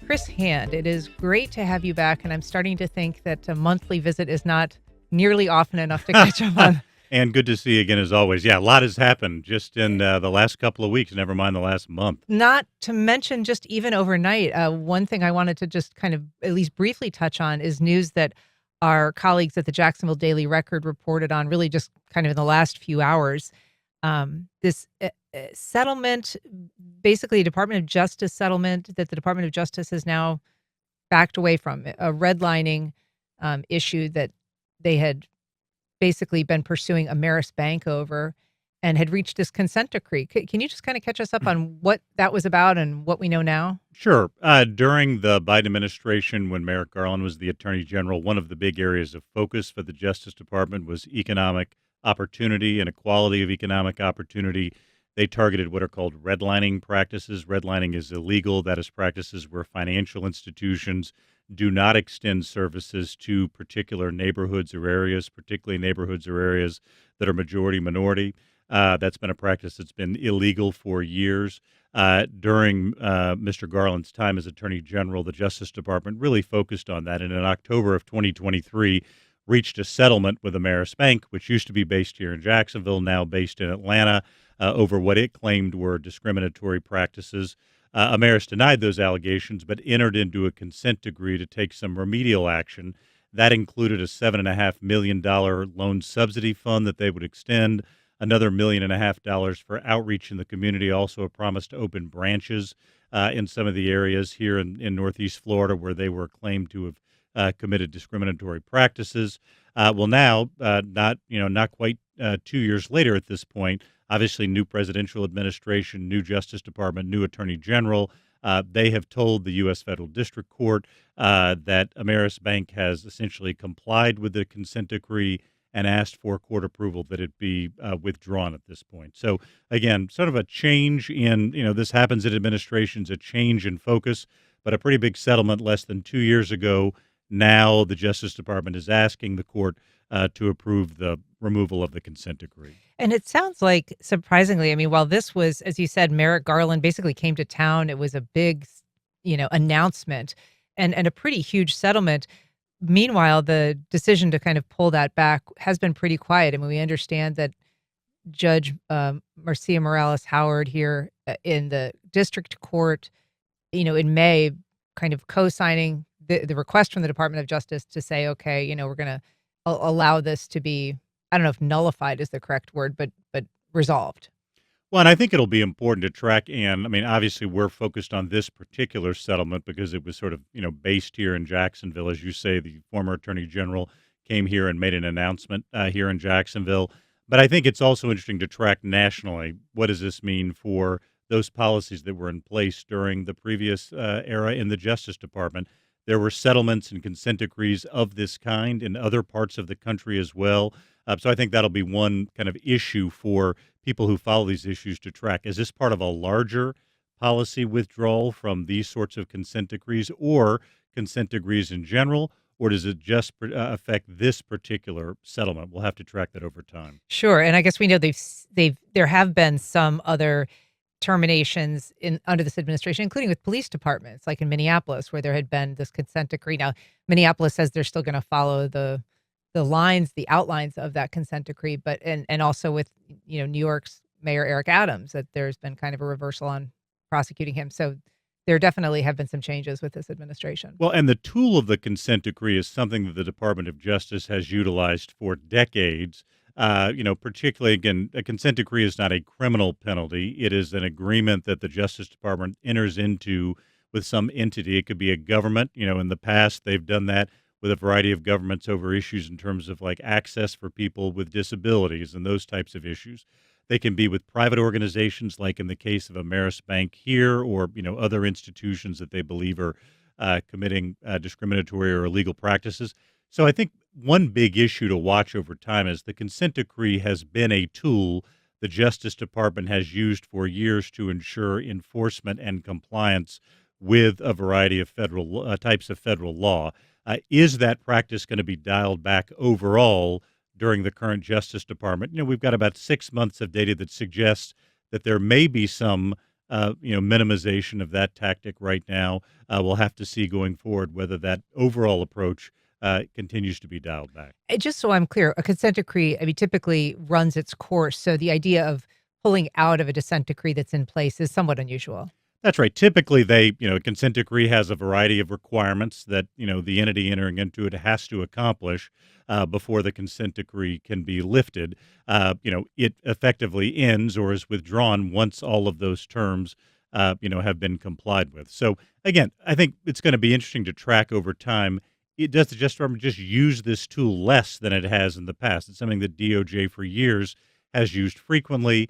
Chris Hand, it is great to have you back, and I'm starting to think that a monthly visit is not nearly often enough to catch up on. And good to see you again as always. Yeah, a lot has happened just in the last couple of weeks, never mind the last month. Not to mention just even overnight. One thing I wanted to just kind of at least briefly touch on is news that our colleagues at the Jacksonville Daily Record reported on really just kind of in the last few hours. This settlement, basically a Department of Justice settlement that the Department of Justice has now backed away from, a redlining issue that they had basically been pursuing Ameris Bank over and had reached this consent decree. Can you just kind of catch us up on what that was about and what we know now? Sure. During the Biden administration, when Merrick Garland was the Attorney General, one of the big areas of focus for the Justice Department was economic opportunity and equality of economic opportunity. They targeted what are called redlining practices. Redlining is illegal. That is practices where financial institutions do not extend services to particular neighborhoods or areas, particularly neighborhoods or areas that are majority minority. That's been a practice that's been illegal for years. During Mr. Garland's time as Attorney General, the Justice Department really focused on that. And in October of 2023, reached a settlement with Ameris Bank, which used to be based here in Jacksonville, now based in Atlanta, over what it claimed were discriminatory practices. Ameris denied those allegations, but entered into a consent decree to take some remedial action. That included a $7.5 million loan subsidy fund that they would extend, another $1.5 million for outreach in the community, also a promise to open branches in some of the areas here in Northeast Florida where they were claimed to have committed discriminatory practices. Well, now, not quite 2 years later at this point, obviously new presidential administration, new Justice Department, new Attorney General. They have told the U.S. Federal District Court that Ameris Bank has essentially complied with the consent decree and asked for court approval that it be withdrawn at this point. So again, sort of a change in, this happens in administrations, a change in focus, but a pretty big settlement less than 2 years ago. Now the Justice Department is asking the court to approve the removal of the consent decree. And it sounds like, surprisingly, I mean, while this was, as you said, Merrick Garland basically came to town, it was a big, announcement and a pretty huge settlement. Meanwhile, the decision to kind of pull that back has been pretty quiet. I mean, we understand that Judge Marcia Morales Howard here in the district court, in May, kind of co-signing the request from the Department of Justice to say, okay, we're going to allow this to be, I don't know if nullified is the correct word, but resolved. Well, and I think it'll be important to track. And I mean, obviously, we're focused on this particular settlement because it was sort of, based here in Jacksonville. As you say, the former Attorney General came here and made an announcement here in Jacksonville. But I think it's also interesting to track nationally. What does this mean for those policies that were in place during the previous era in the Justice Department? There were settlements and consent decrees of this kind in other parts of the country as well. So I think that'll be one kind of issue for people who follow these issues to track. Is this part of a larger policy withdrawal from these sorts of consent decrees or consent decrees in general, or does it just affect this particular settlement? We'll have to track that over time. Sure, and I guess we know there have been some other terminations under this administration, including with police departments, like in Minneapolis, where there had been this consent decree. Now, Minneapolis says they're still going to follow the outlines of that consent decree, but and also with New York's Mayor Eric Adams, that there's been kind of a reversal on prosecuting him. So there definitely have been some changes with this administration. Well, and the tool of the consent decree is something that the Department of Justice has utilized for decades. Particularly, again, a consent decree is not a criminal penalty. It is an agreement that the Justice Department enters into with some entity. It could be a government. In the past, they've done that with a variety of governments over issues in terms of like access for people with disabilities and those types of issues. They can be with private organizations, like in the case of Ameris Bank here, or other institutions that they believe are committing discriminatory or illegal practices. So I think one big issue to watch over time is the consent decree has been a tool the Justice Department has used for years to ensure enforcement and compliance with a variety of federal types of federal law. Is that practice going to be dialed back overall during the current Justice Department? We've got about 6 months of data that suggests that there may be some minimization of that tactic right now. We'll have to see going forward whether that overall approach continues to be dialed back. Just so I'm clear, a consent decree, I mean, typically runs its course. So the idea of pulling out of a dissent decree that's in place is somewhat unusual. That's right. Typically, a consent decree has a variety of requirements that, the entity entering into it has to accomplish before the consent decree can be lifted. It effectively ends or is withdrawn once all of those terms, have been complied with. So, again, I think it's going to be interesting to track over time. It does the Justice Department just use this tool less than it has in the past. It's something that DOJ for years has used frequently.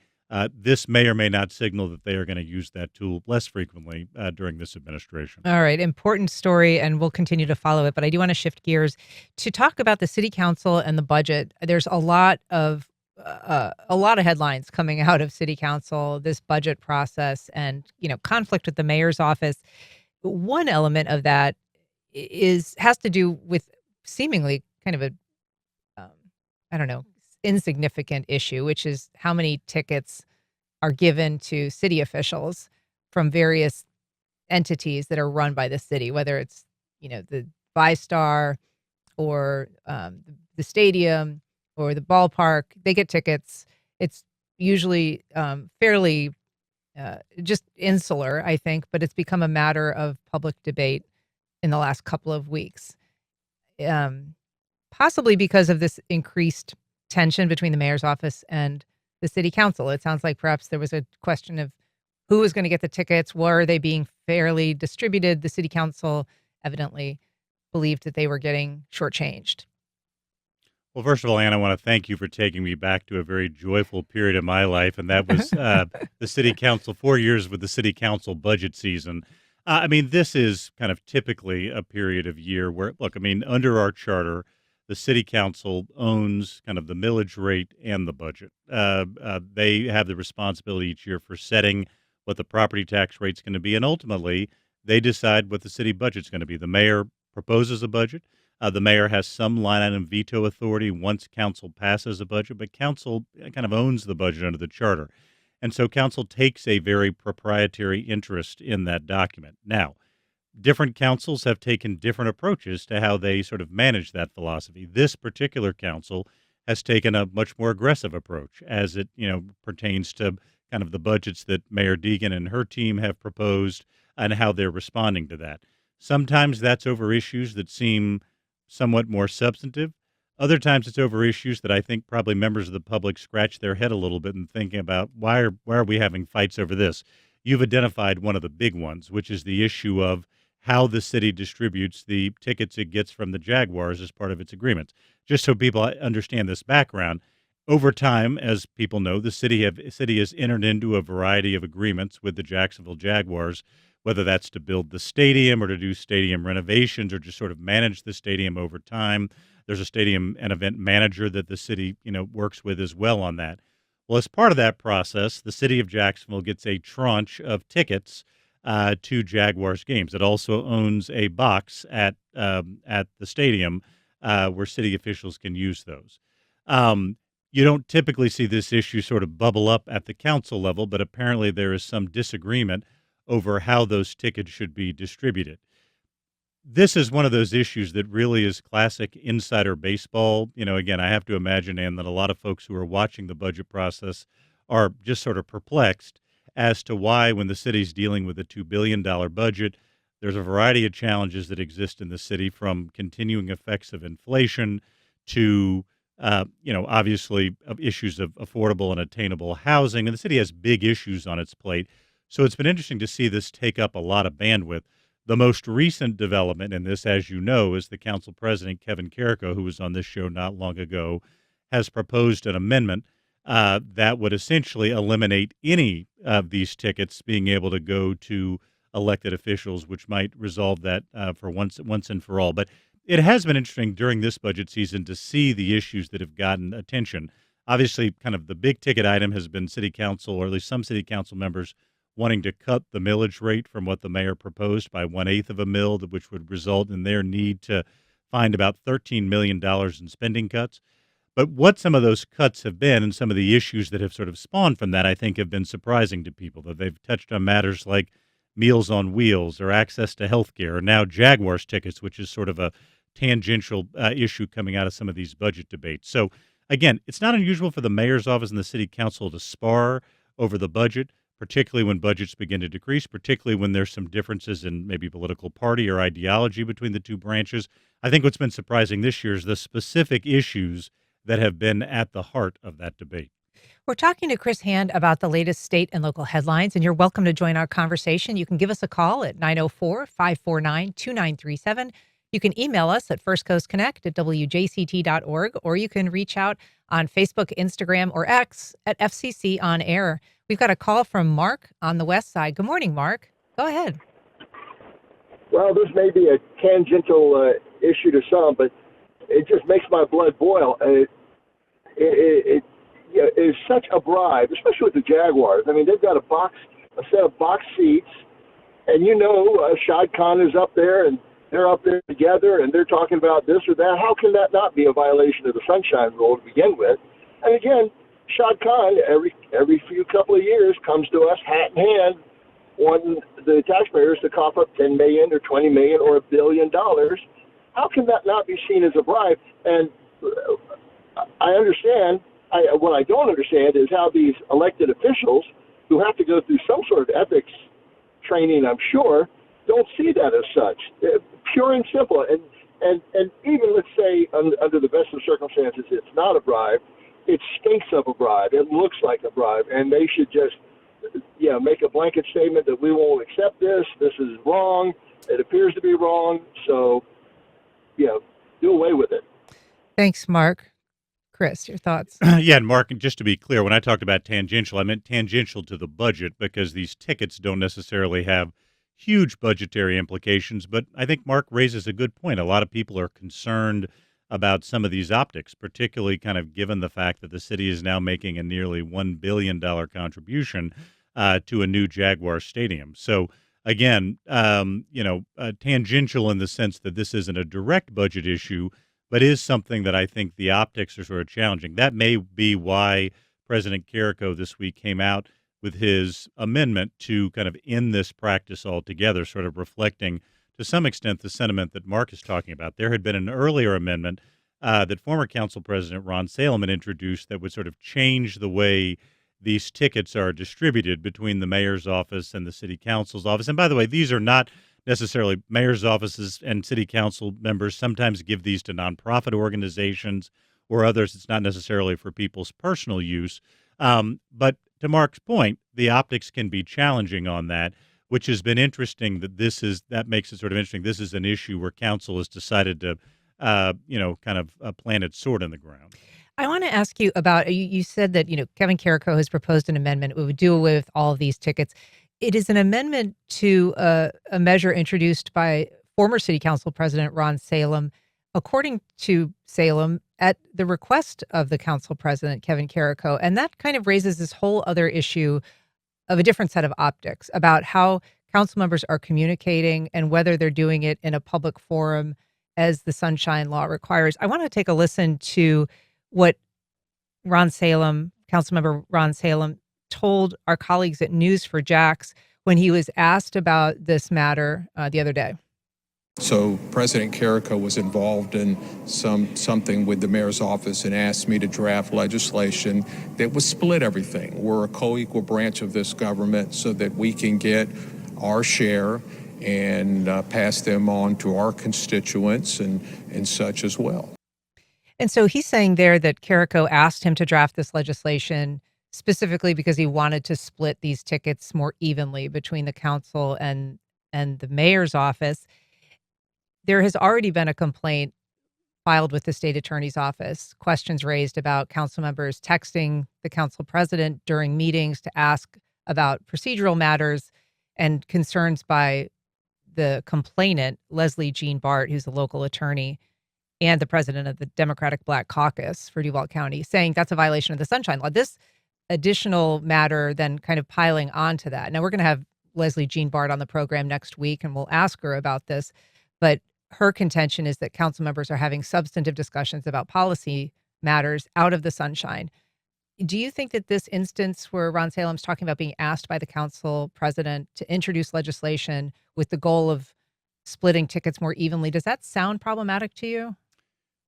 This may or may not signal that they are going to use that tool less frequently during this administration. All right, important story, and we'll continue to follow it. But I do want to shift gears to talk about the city council and the budget. There's a lot of headlines coming out of city council, this budget process, and conflict with the mayor's office. One element of that has to do with seemingly kind of a um, I don't know, insignificant issue, which is how many tickets are given to city officials from various entities that are run by the city, whether it's, the ViStar or the stadium or the ballpark. They get tickets. It's usually fairly just insular, I think, but it's become a matter of public debate in the last couple of weeks. Um, Possibly because of this increased tension between the mayor's office and the city council. It sounds like perhaps there was a question of who was going to get the tickets. Were they being fairly distributed? The city council evidently believed that they were getting shortchanged. Well, first of all, Ann, I want to thank you for taking me back to a very joyful period of my life, and that was the city council, 4 years with the city council budget season. This is kind of typically a period of year where, look, under our charter, the city council owns kind of the millage rate and the budget. They have the responsibility each year for setting what the property tax rate's going to be, and ultimately, they decide what the city budget's going to be. The mayor proposes a budget. The mayor has some line item veto authority once council passes a budget, but council kind of owns the budget under the charter. And so council takes a very proprietary interest in that document. Now, different councils have taken different approaches to how they sort of manage that philosophy. This particular council has taken a much more aggressive approach as it, pertains to kind of the budgets that Mayor Deegan and her team have proposed and how they're responding to that. Sometimes that's over issues that seem somewhat more substantive. Other times it's over issues that I think probably members of the public scratch their head a little bit and thinking about why are we having fights over this? You've identified one of the big ones, which is the issue of how the city distributes the tickets it gets from the Jaguars as part of its agreements. Just so people understand this background, over time, as people know, the city has entered into a variety of agreements with the Jacksonville Jaguars, whether that's to build the stadium or to do stadium renovations or just sort of manage the stadium over time. There's a stadium and event manager that the city, works with as well on that. Well, as part of that process, the city of Jacksonville gets a tranche of tickets to Jaguars games. It also owns a box at the stadium where city officials can use those. You don't typically see this issue sort of bubble up at the council level, but apparently there is some disagreement over how those tickets should be distributed. This is one of those issues that really is classic insider baseball. Again, I have to imagine, Ann, that a lot of folks who are watching the budget process are just sort of perplexed as to why, when the city's dealing with a $2 billion budget, there's a variety of challenges that exist in the city, from continuing effects of inflation to obviously issues of affordable and attainable housing. And the city has big issues on its plate. So it's been interesting to see this take up a lot of bandwidth. The most recent development in this, as you know, is the council president, Kevin Carrico, who was on this show not long ago, has proposed an amendment that would essentially eliminate any of these tickets being able to go to elected officials, which might resolve that for once and for all. But it has been interesting during this budget season to see the issues that have gotten attention. Obviously, kind of the big ticket item has been city council, or at least some city council members, wanting to cut the millage rate from what the mayor proposed by 1/8 of a mill, which would result in their need to find about $13 million in spending cuts. But what some of those cuts have been and some of the issues that have sort of spawned from that, I think, have been surprising to people. That they've touched on matters like Meals on Wheels or access to health care, or now Jaguars tickets, which is sort of a tangential issue coming out of some of these budget debates. So, again, it's not unusual for the mayor's office and the city council to spar over the budget, particularly when budgets begin to decrease, particularly when there's some differences in maybe political party or ideology between the two branches. I think what's been surprising this year is the specific issues that have been at the heart of that debate. We're talking to Chris Hand about the latest state and local headlines, and you're welcome to join our conversation. You can give us a call at 904-549-2937. You can email us at firstcoastconnect@wjct.org, or you can reach out on Facebook, Instagram, or X at FCC On Air. We've got a call from Mark on the west side. Good morning, Mark. Go ahead. Well, this may be a tangential issue to some, but it just makes my blood boil. It is such a bribe, especially with the Jaguars. I mean, they've got a set of box seats, and Shad Khan is up there, and they're up there together, and they're talking about this or that. How can that not be a violation of the Sunshine Rule to begin with? And again, Shad Khan every few couple of years comes to us hat in hand, wanting the taxpayers to cough up $10 million or $20 million or $1 billion. How can that not be seen as a bribe? And I understand. What I don't understand is how these elected officials, who have to go through some sort of ethics training, I'm sure, don't see that as such. Pure and simple. And even, let's say, under the best of circumstances, it's not a bribe. It stinks of a bribe. It looks like a bribe. And they should just make a blanket statement that we won't accept this. This is wrong. It appears to be wrong. So, do away with it. Thanks, Mark. Chris, your thoughts? Yeah, and Mark, just to be clear, when I talked about tangential, I meant tangential to the budget because these tickets don't necessarily have huge budgetary implications. But I think Mark raises a good point. A lot of people are concerned about some of these optics, particularly kind of given the fact that the city is now making a nearly $1 billion contribution to a new Jaguar stadium. So again, tangential in the sense that this isn't a direct budget issue, but is something that I think the optics are sort of challenging. That may be why President Carrico this week came out with his amendment to kind of end this practice altogether, sort of reflecting to some extent the sentiment that Mark is talking about. There had been an earlier amendment that former Council President Ron Salem had introduced that would sort of change the way these tickets are distributed between the mayor's office and the city council's office. And by the way, these are not necessarily mayor's offices, and city council members sometimes give these to nonprofit organizations or others. It's not necessarily for people's personal use. But to Mark's point, the optics can be challenging on that, which has been interesting that makes it sort of interesting. This is an issue where council has decided to, plant its sword in the ground. I want to ask you about, you said that, Kevin Carrico has proposed an amendment. It would do away with all of these tickets. It is an amendment to a measure introduced by former city council president Ron Salem, according to Salem, at the request of the council president, Kevin Carrico. And that kind of raises this whole other issue of a different set of optics about how council members are communicating and whether they're doing it in a public forum as the Sunshine Law requires. I want to take a listen to what Councilmember Ron Salem told our colleagues at News for Jax when he was asked about this matter the other day. So President Carrico was involved in something with the mayor's office and asked me to draft legislation that would split everything. We're a co-equal branch of this government so that we can get our share and pass them on to our constituents and such as well. And so he's saying there that Carrico asked him to draft this legislation specifically because he wanted to split these tickets more evenly between the council and the mayor's office. There has already been a complaint filed with the state attorney's office, questions raised about council members texting the council president during meetings to ask about procedural matters, and concerns by the complainant, Leslie Jean Bart, who's a local attorney and the president of the Democratic Black Caucus for Duval County, saying that's a violation of the Sunshine Law. This additional matter then kind of piling onto that. Now, we're going to have Leslie Jean Bart on the program next week, and we'll ask her about this. But her contention is that council members are having substantive discussions about policy matters out of the sunshine. Do you think that this instance where Ron Salem's talking about being asked by the council president to introduce legislation with the goal of splitting tickets more evenly, does that sound problematic to you?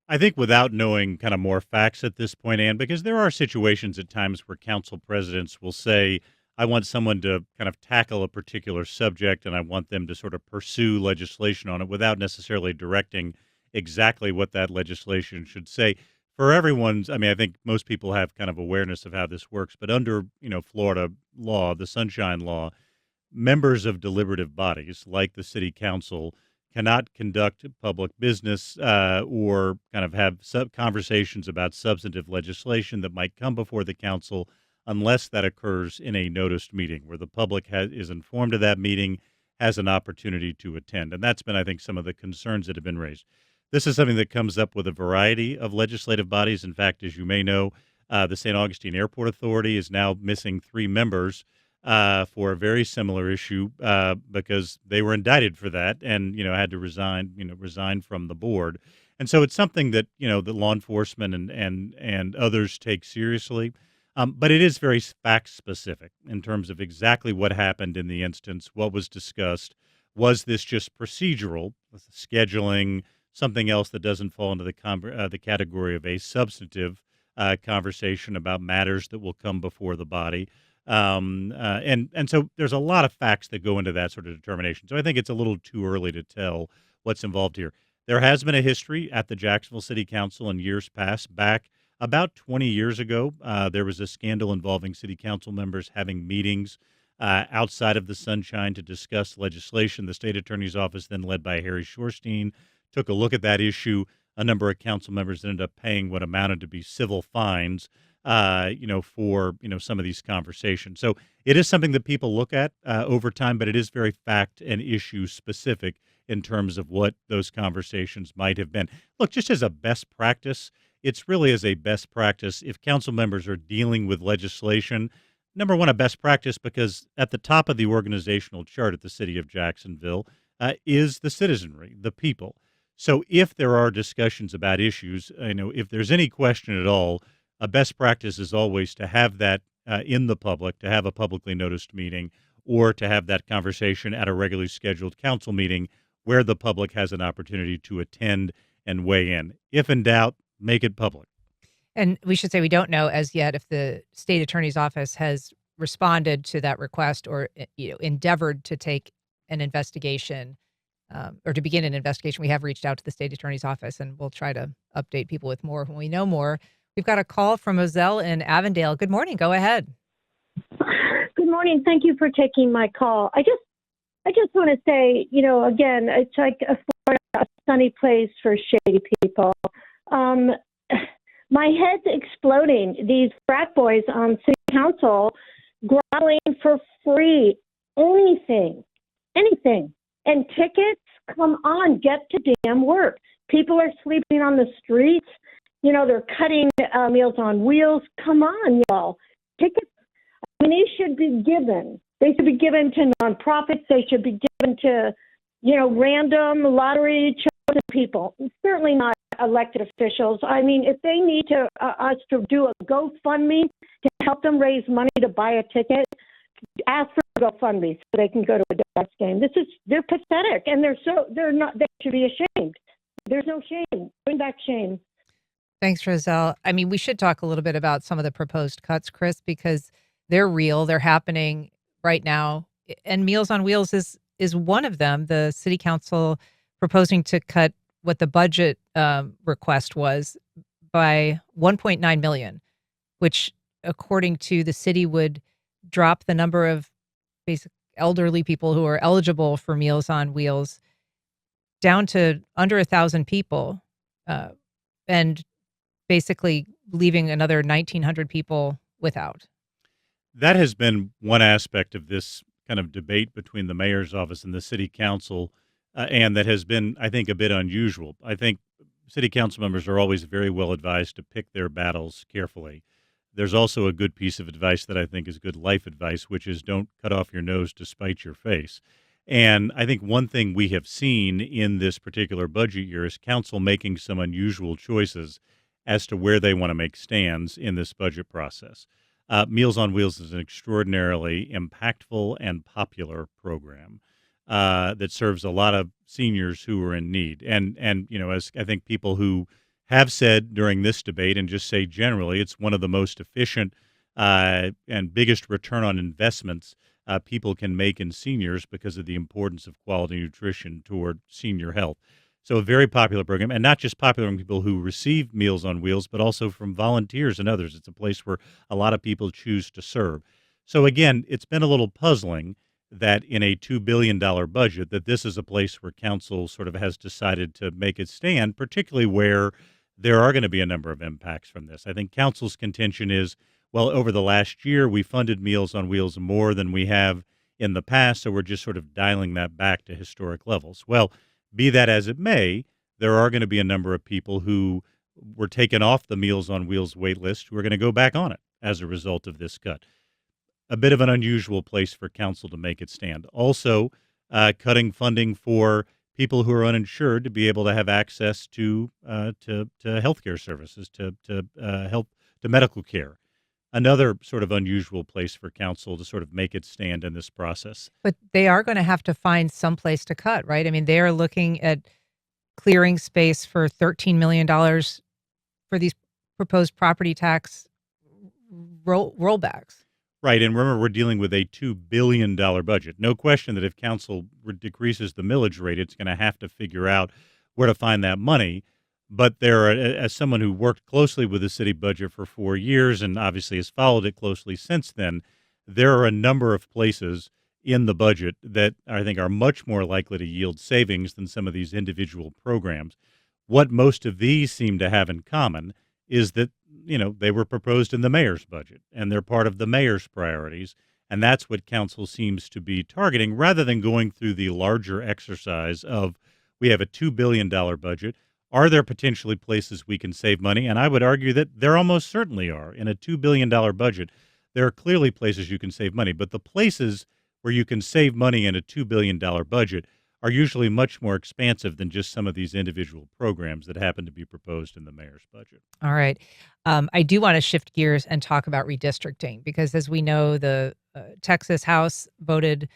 I think without knowing kind of more facts at this point, Ann, because there are situations at times where council presidents will say, I want someone to kind of tackle a particular subject and I want them to sort of pursue legislation on it without necessarily directing exactly what that legislation should say. For everyone's, I mean, I think most people have kind of awareness of how this works, but under, Florida law, the Sunshine Law, members of deliberative bodies like the city council cannot conduct public business or kind of have conversations about substantive legislation that might come before the council unless that occurs in a noticed meeting where the public is informed of that meeting, has an opportunity to attend. And that's been, I think, some of the concerns that have been raised. This is something that comes up with a variety of legislative bodies. In fact, as you may know, the St. Augustine Airport Authority is now missing 3 members for a very similar issue because they were indicted for that and had to resign from the board. And so it's something that the law enforcement and others take seriously. But it is very fact specific in terms of exactly what happened in the instance, what was discussed. Was this just procedural, scheduling, something else that doesn't fall into the category of a substantive conversation about matters that will come before the body? And so there's a lot of facts that go into that sort of determination. So I think it's a little too early to tell what's involved here. There has been a history at the Jacksonville City Council in years past. Back about 20 years ago, there was a scandal involving city council members having meetings outside of the sunshine to discuss legislation. The state attorney's office, then led by Harry Shorstein, took a look at that issue. A number of council members ended up paying what amounted to be civil fines for some of these conversations. So it is something that people look at over time, but it is very fact and issue specific in terms of what those conversations might have been. Look, just as a best practice, it's really as a best practice if council members are dealing with legislation. Number one, a best practice because at the top of the organizational chart at the city of Jacksonville is the citizenry, the people. So if there are discussions about issues, if there's any question at all, a best practice is always to have that in the public, to have a publicly noticed meeting, or to have that conversation at a regularly scheduled council meeting where the public has an opportunity to attend and weigh in. If in doubt, make it public. And we should say we don't know as yet if the state attorney's office has responded to that request or endeavored to take an investigation or to begin an investigation. We have reached out to the state attorney's office, and we'll try to update people with more when we know more. We've got a call from Moselle in Avondale. Good morning. Go ahead. Good morning. Thank you for taking my call. I just want to say, again, it's like a sunny place for shady people. My head's exploding. These frat boys on city council groveling for free, anything. And tickets, come on, get to damn work. People are sleeping on the streets. They're cutting Meals on Wheels. Come on, y'all. Tickets, they should be given. They should be given to nonprofits. They should be given to, random lottery chosen people. Certainly not elected officials. I mean, if they need us to do a GoFundMe to help them raise money to buy a ticket, ask for a GoFundMe so they can go to a Ducks game. They're pathetic, and they should be ashamed. There's no shame. Bring back shame. Thanks, Roselle. I mean, we should talk a little bit about some of the proposed cuts, Chris, because they're real. They're happening right now. And Meals on Wheels is one of them. The city council proposing to cut what the budget request was by $1.9 million, which, according to the city, would drop the number of basic elderly people who are eligible for Meals on Wheels down to under 1,000 people, and basically leaving another 1,900 people without. That has been one aspect of this kind of debate between the mayor's office and the city council, and that has been, I think, a bit unusual. I think city council members are always very well advised to pick their battles carefully. There's also a good piece of advice that I think is good life advice, which is don't cut off your nose to spite your face. And I think one thing we have seen in this particular budget year is council making some unusual choices as to where they want to make stands in this budget process. Meals on Wheels is an extraordinarily impactful and popular program that serves a lot of seniors who are in need. And as I think people who have said during this debate and just say generally, it's one of the most efficient and biggest return on investments people can make in seniors because of the importance of quality nutrition toward senior health. So a very popular program, and not just popular from people who receive Meals on Wheels, but also from volunteers and others. It's a place where a lot of people choose to serve. So again, it's been a little puzzling that in a $2 billion budget, that this is a place where council sort of has decided to make its stand, particularly where there are going to be a number of impacts from this. I think council's contention is, well, over the last year, we funded Meals on Wheels more than we have in the past, so we're just sort of dialing that back to historic levels. Well, be that as it may, there are going to be a number of people who were taken off the Meals on Wheels wait list who are going to go back on it as a result of this cut. A bit of an unusual place for council to make its stand. Also, cutting funding for people who are uninsured to be able to have access to healthcare services, to medical care. Another sort of unusual place for council to sort of make its stand in this process. But they are going to have to find some place to cut, right? I mean, they are looking at clearing space for $13 million for these proposed property tax rollbacks. Right, and remember, we're dealing with a $2 billion budget. No question that if council decreases the millage rate, it's going to have to figure out where to find that money. But there are, as someone who worked closely with the city budget for 4 years and obviously has followed it closely since then, there are a number of places in the budget that I think are much more likely to yield savings than some of these individual programs. What most of these seem to have in common is that, they were proposed in the mayor's budget and they're part of the mayor's priorities. And that's what council seems to be targeting rather than going through the larger exercise of we have a $2 billion budget. Are there potentially places we can save money? And I would argue that there almost certainly are. In a $2 billion budget, there are clearly places you can save money. But the places where you can save money in a $2 billion budget are usually much more expansive than just some of these individual programs that happen to be proposed in the mayor's budget. All right. I do want to shift gears and talk about redistricting because, as we know, the Texas House voted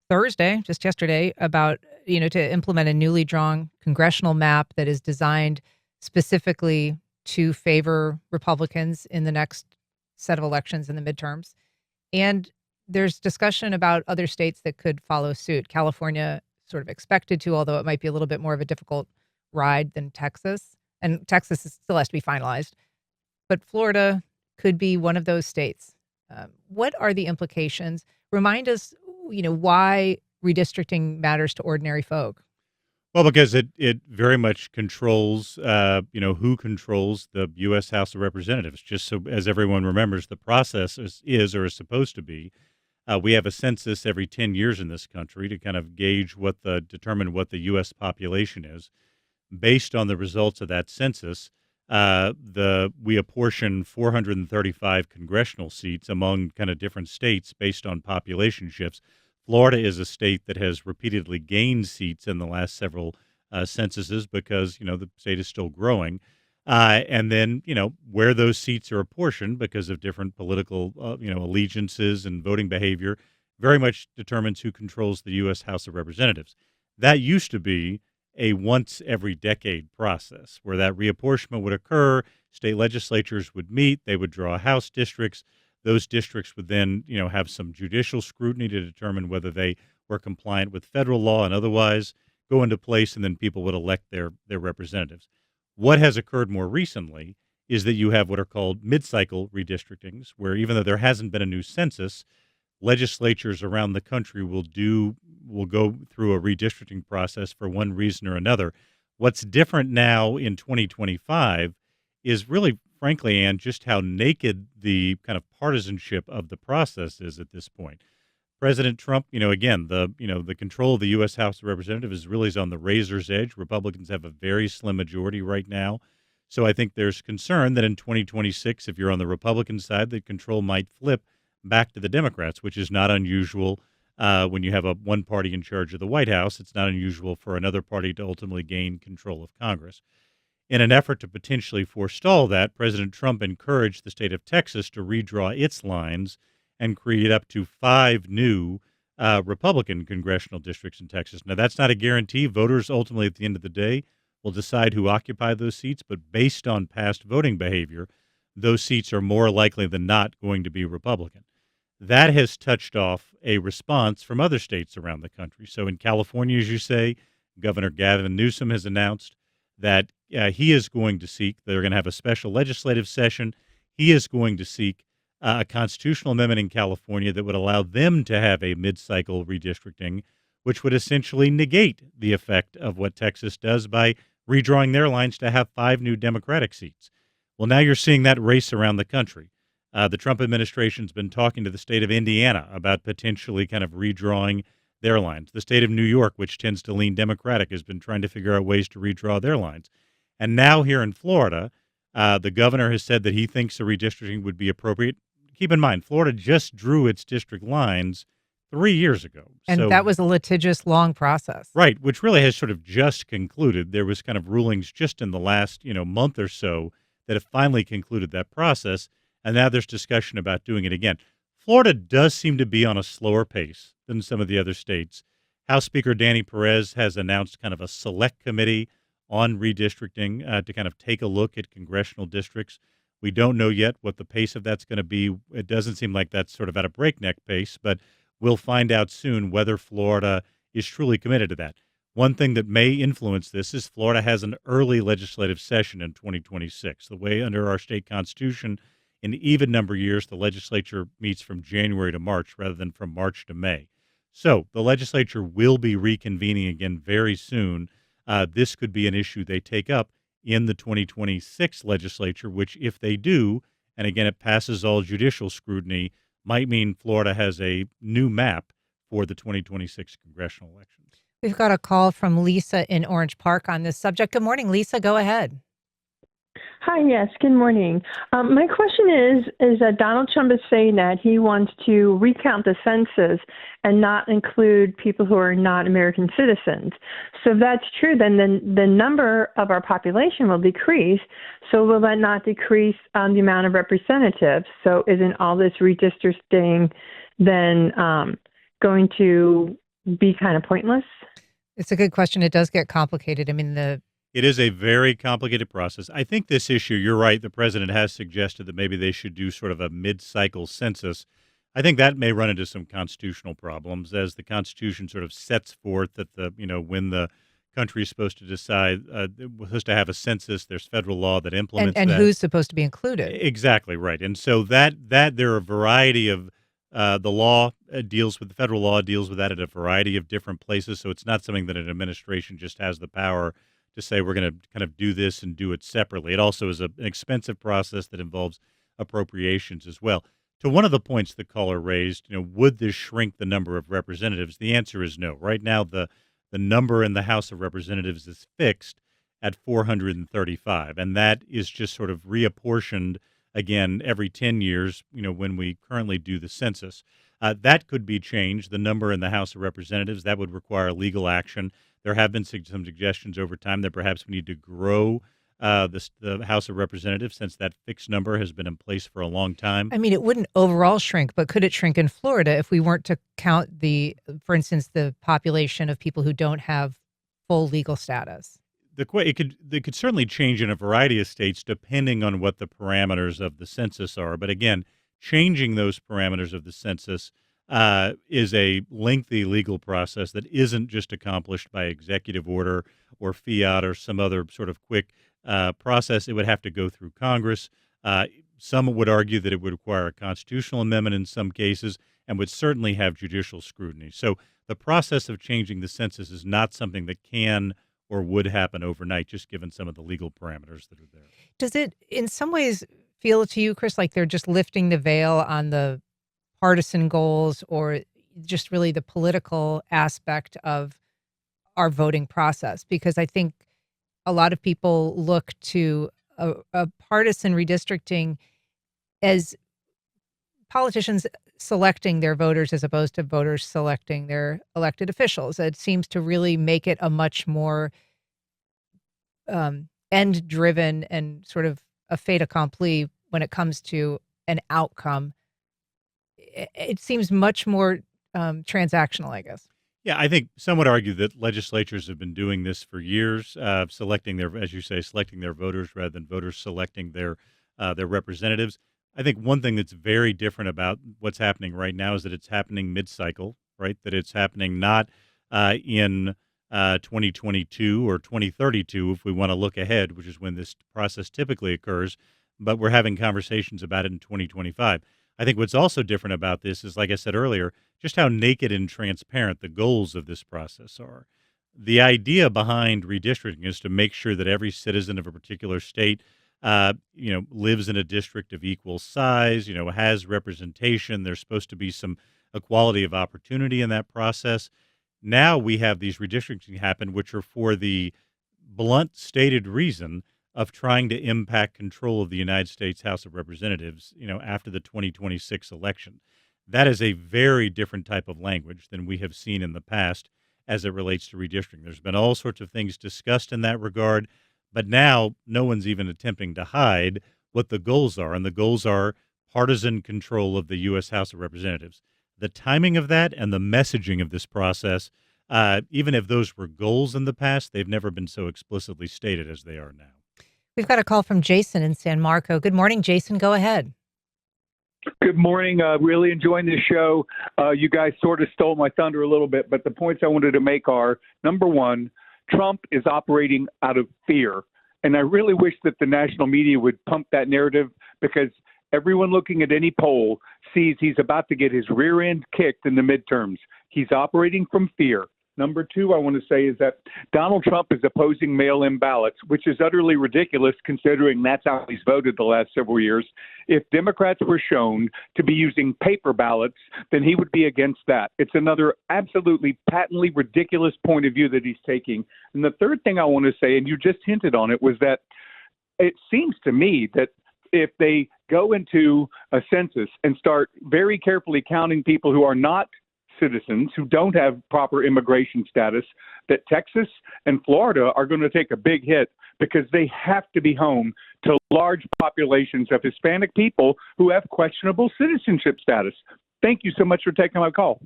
Thursday, just yesterday, about to implement a newly drawn congressional map that is designed specifically to favor Republicans in the next set of elections in the midterms. And there's discussion about other states that could follow suit. California sort of expected to, although it might be a little bit more of a difficult ride than Texas. And Texas still has to be finalized. But Florida could be one of those states. What are the implications? Remind us, why redistricting matters to ordinary folk. Well, because it very much controls, who controls the U.S. House of Representatives. Just so as everyone remembers, the process is or is supposed to be. We have a census every 10 years in this country to kind of gauge determine what the U.S. population is. Based on the results of that census, we apportion 435 congressional seats among kind of different states based on population shifts. Florida is a state that has repeatedly gained seats in the last several censuses because, the state is still growing. And then, where those seats are apportioned because of different political, allegiances and voting behavior very much determines who controls the U.S. House of Representatives. That used to be a once every decade process where that reapportionment would occur. State legislatures would meet. They would draw House districts. Those districts would then, have some judicial scrutiny to determine whether they were compliant with federal law and otherwise go into place, and then people would elect their representatives. What has occurred more recently is that you have what are called mid-cycle redistrictings, where even though there hasn't been a new census, legislatures around the country will go through a redistricting process for one reason or another. What's different now in 2025 is really, frankly, Ann, just how naked the kind of partisanship of the process is at this point. President Trump, again, the control of the U.S. House of Representatives really is on the razor's edge. Republicans have a very slim majority right now. So I think there's concern that in 2026, if you're on the Republican side, the control might flip back to the Democrats, which is not unusual when you have one party in charge of the White House. It's not unusual for another party to ultimately gain control of Congress. In an effort to potentially forestall that, President Trump encouraged the state of Texas to redraw its lines and create up to 5 new Republican congressional districts in Texas. Now, that's not a guarantee. Voters ultimately, at the end of the day, will decide who occupy those seats, but based on past voting behavior, those seats are more likely than not going to be Republican. That has touched off a response from other states around the country. So in California, as you say, Governor Gavin Newsom has announced that he is going to seek, they're going to have a special legislative session. He is going to seek a constitutional amendment in California that would allow them to have a mid-cycle redistricting, which would essentially negate the effect of what Texas does by redrawing their lines to have 5 new Democratic seats. Well, now you're seeing that race around the country. The Trump administration's been talking to the state of Indiana about potentially kind of redrawing their lines. The state of New York, which tends to lean Democratic, has been trying to figure out ways to redraw their lines. And now here in Florida, the governor has said that he thinks a redistricting would be appropriate. Keep in mind, Florida just drew its district lines 3 years ago. And that was a litigious, long process. Right, which really has sort of just concluded. There was kind of rulings just in the last, month or so that have finally concluded that process. And now there's discussion about doing it again. Florida does seem to be on a slower pace than some of the other states. House Speaker Danny Perez has announced kind of a select committee on redistricting to kind of take a look at congressional districts. We don't know yet what the pace of that's going to be. It doesn't seem like that's sort of at a breakneck pace, but we'll find out soon whether Florida is truly committed to that. One thing that may influence this is Florida has an early legislative session in 2026. The way under our state constitution, in even number years, the legislature meets from January to March rather than from March to May. So the legislature will be reconvening again very soon. This could be an issue they take up in the 2026 legislature, which if they do, and again, it passes all judicial scrutiny, might mean Florida has a new map for the 2026 congressional elections. We've got a call from Lisa in Orange Park on this subject. Good morning, Lisa. Go ahead. Hi, yes, good morning. My question is that Donald Trump is saying that he wants to recount the census and not include people who are not American citizens. So if that's true, then the number of our population will decrease. So will that not decrease the amount of representatives? So isn't all this redistricting then going to be kind of pointless? It's a good question. It does get complicated. I mean, It is a very complicated process. I think this issue, you're right, the president has suggested that maybe they should do sort of a mid-cycle census. I think that may run into some constitutional problems as the Constitution sort of sets forth that when the country is supposed to decide, supposed to have a census, there's federal law that implements and that. who's supposed to be included. Exactly right. And so that there are a variety of the law deals with the federal law deals with that at a variety of different places. So it's not something that an administration just has the power to say we're going to kind of do this and do it separately. It also is an expensive process that involves appropriations as well. To one of the points the caller raised, would this shrink the number of representatives? The answer is no. Right now, the number in the House of Representatives is fixed at 435, and that is just sort of reapportioned again every 10 years, when we currently do the census. That could be changed. The number in the House of Representatives, that would require legal action. There have been some suggestions over time that perhaps we need to grow the House of Representatives since that fixed number has been in place for a long time. I mean, it wouldn't overall shrink, but could it shrink in Florida if we weren't to count for instance, the population of people who don't have full legal status? It could certainly change in a variety of states depending on what the parameters of the census are. But again, changing those parameters of the census is a lengthy legal process that isn't just accomplished by executive order or fiat or some other sort of quick process. It would have to go through Congress. Some would argue that it would require a constitutional amendment in some cases and would certainly have judicial scrutiny. So the process of changing the census is not something that can or would happen overnight, just given some of the legal parameters that are there. Does it in some ways feel to you, Chris, like they're just lifting the veil on the partisan goals or just really the political aspect of our voting process? Because I think a lot of people look to a partisan redistricting as politicians selecting their voters as opposed to voters selecting their elected officials. It seems to really make it a much more end driven and sort of a fait accompli when it comes to an outcome. It seems much more transactional, I guess. Yeah, I think some would argue that legislatures have been doing this for years, selecting their, as you say, selecting their voters rather than voters selecting their representatives. I think one thing that's very different about what's happening right now is that it's happening mid-cycle, right? That it's happening not in 2022 or 2032, if we want to look ahead, which is when this process typically occurs, but we're having conversations about it in 2025. I think what's also different about this is, like I said earlier, just how naked and transparent the goals of this process are. The idea behind redistricting is to make sure that every citizen of a particular state, lives in a district of equal size, has representation. There's supposed to be some equality of opportunity in that process. Now we have these redistricting happen, which are for the blunt stated reason of trying to impact control of the United States House of Representatives, after the 2026 election. That is a very different type of language than we have seen in the past as it relates to redistricting. There's been all sorts of things discussed in that regard, but now no one's even attempting to hide what the goals are, and the goals are partisan control of the U.S. House of Representatives. The timing of that and the messaging of this process, even if those were goals in the past, they've never been so explicitly stated as they are now. We've got a call from Jason in San Marco. Good morning, Jason. Go ahead. Good morning. Really enjoying this show. You guys sort of stole my thunder a little bit, but the points I wanted to make are, number one, Trump is operating out of fear. And I really wish that the national media would pump that narrative, because everyone looking at any poll sees he's about to get his rear end kicked in the midterms. He's operating from fear. Number two, I want to say is that Donald Trump is opposing mail-in ballots, which is utterly ridiculous considering that's how he's voted the last several years. If Democrats were shown to be using paper ballots, then he would be against that. It's another absolutely patently ridiculous point of view that he's taking. And the third thing I want to say, and you just hinted on it, was that it seems to me that if they go into a census and start very carefully counting people who are not citizens, who don't have proper immigration status, that Texas and Florida are going to take a big hit, because they have to be home to large populations of Hispanic people who have questionable citizenship status. Thank you so much for taking my call.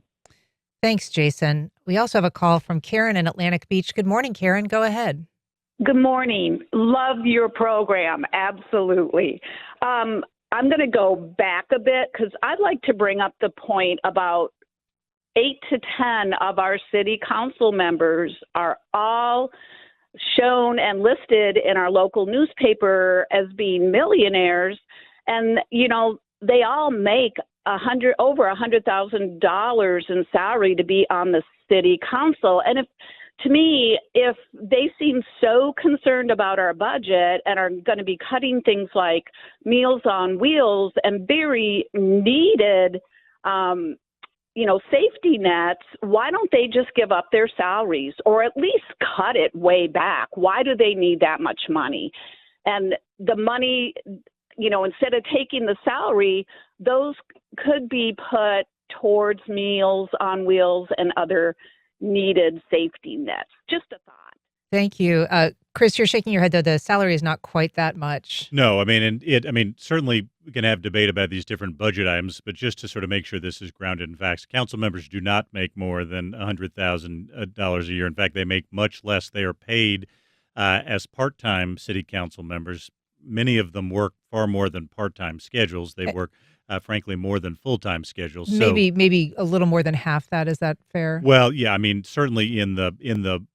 Thanks, Jason. We also have a call from Karen in Atlantic Beach. Good morning, Karen. Go ahead. Good morning. Love your program. Absolutely. I'm going to go back a bit, because I'd like to bring up the point about 8 to 10 of our city council members are all shown and listed in our local newspaper as being millionaires. And, they all make over $100,000 in salary to be on the city council. And if they seem so concerned about our budget and are going to be cutting things like Meals on Wheels and very needed, safety nets, why don't they just give up their salaries or at least cut it way back? Why do they need that much money? And the money, instead of taking the salary, those could be put towards Meals on Wheels and other needed safety nets. Just a thought. Thank you. Chris, you're shaking your head, though. The salary is not quite that much. No, certainly we can have debate about these different budget items, but just to sort of make sure this is grounded in facts, council members do not make more than $100,000 a year. In fact, they make much less. They are paid as part-time city council members. Many of them work far more than part-time schedules. They work, frankly, more than full-time schedules. Maybe a little more than half that. Is that fair? Well, yeah. Certainly in the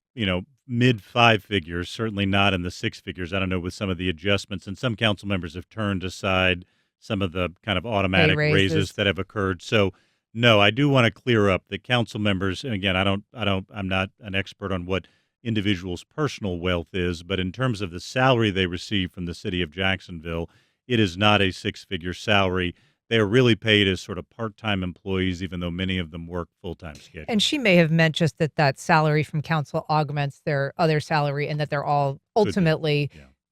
mid five figures, certainly not in the six figures. I don't know, with some of the adjustments, and some council members have turned aside some of the kind of automatic raises that have occurred. So no, I do want to clear up that council members, and again, I'm not an expert on what individuals' personal wealth is, but in terms of the salary they receive from the city of Jacksonville, it is not a six-figure salary. They are really paid as sort of part-time employees, even though many of them work full-time schedules. And she may have meant just that salary from council augments their other salary, and that they're all ultimately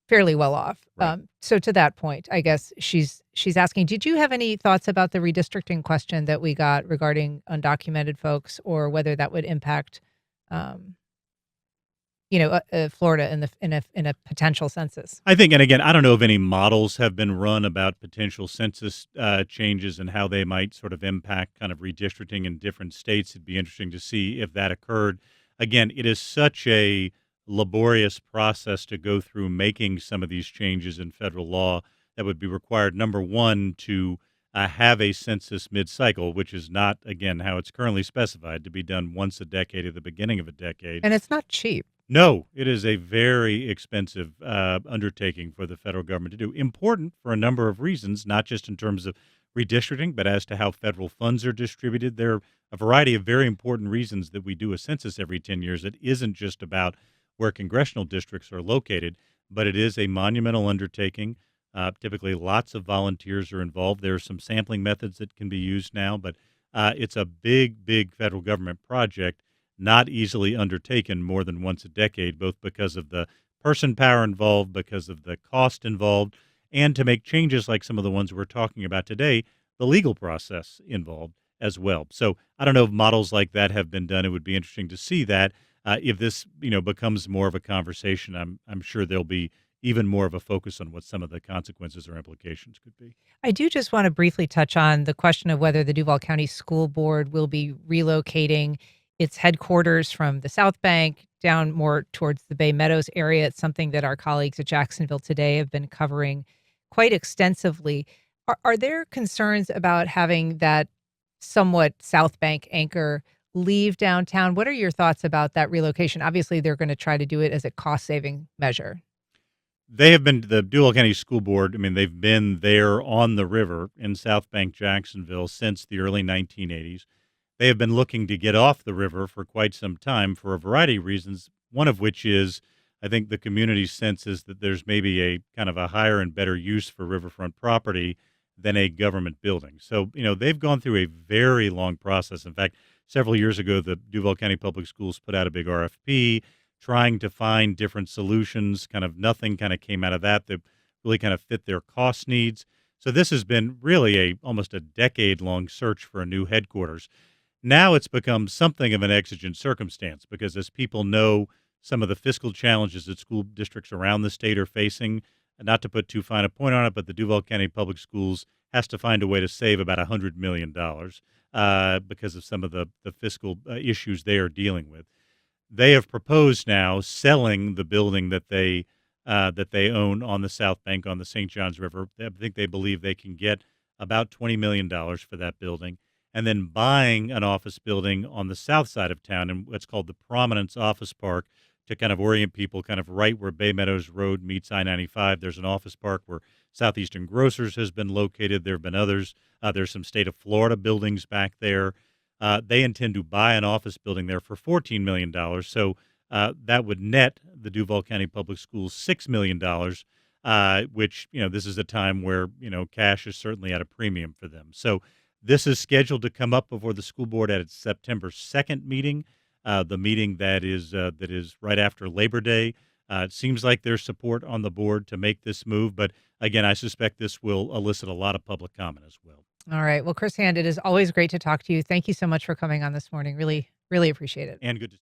fairly well off. Right. So to that point, I guess she's asking, did you have any thoughts about the redistricting question that we got regarding undocumented folks, or whether that would impact Florida in a potential census. I think, and again, I don't know if any models have been run about potential census changes and how they might sort of impact kind of redistricting in different states. It'd be interesting to see if that occurred. Again, it is such a laborious process to go through making some of these changes in federal law that would be required. Number one, to have a census mid-cycle, which is not, again, how it's currently specified, to be done once a decade at the beginning of a decade. And it's not cheap. No, it is a very expensive undertaking for the federal government to do. Important for a number of reasons, not just in terms of redistricting, but as to how federal funds are distributed. There are a variety of very important reasons that we do a census every 10 years. It isn't just about where congressional districts are located, but it is a monumental undertaking. Typically, lots of volunteers are involved. There are some sampling methods that can be used now, but it's a big, big federal government project, not easily undertaken more than once a decade, both because of the person power involved, because of the cost involved, and to make changes like some of the ones we're talking about today, the legal process involved as well. So I don't know if models like that have been done. It would be interesting to see that. If this, becomes more of a conversation, I'm sure there'll be even more of a focus on what some of the consequences or implications could be. I do just want to briefly touch on the question of whether the Duval County School Board will be relocating its headquarters from the South Bank down more towards the Bay Meadows area. It's something that our colleagues at Jacksonville Today have been covering quite extensively. Are there concerns about having that somewhat South Bank anchor leave downtown? What are your thoughts about that relocation? Obviously, they're going to try to do it as a cost-saving measure. They have been the Duval County School Board. I mean, they've been there on the river in South Bank, Jacksonville since the early 1980s. They have been looking to get off the river for quite some time for a variety of reasons, one of which is I think the community's sense is that there's maybe a kind of a higher and better use for riverfront property than a government building. So, they've gone through a very long process. In fact, several years ago, the Duval County Public Schools put out a big RFP trying to find different solutions. Kind of nothing kind of came out of that really kind of fit their cost needs. So this has been really almost a decade-long search for a new headquarters. Now it's become something of an exigent circumstance because as people know some of the fiscal challenges that school districts around the state are facing, not to put too fine a point on it, but the Duval County Public Schools has to find a way to save about $100 million because of some of the fiscal issues they are dealing with. They have proposed now selling the building that they own on the South Bank on the St. Johns River. I think they believe they can get about $20 million for that building, and then buying an office building on the south side of town in what's called the Prominence Office Park to kind of orient people kind of right where Bay Meadows Road meets I-95. There's an office park where Southeastern Grocers has been located. There have been others. There's some state of Florida buildings back there. They intend to buy an office building there for $14 million. So that would net the Duval County Public Schools $6 million, which, this is a time where, cash is certainly at a premium for them. So this is scheduled to come up before the school board at its September 2nd meeting, the meeting that is right after Labor Day. It seems like there's support on the board to make this move. But again, I suspect this will elicit a lot of public comment as well. All right. Well, Chris Hand, it is always great to talk to you. Thank you so much for coming on this morning. Really, really appreciate it. And good to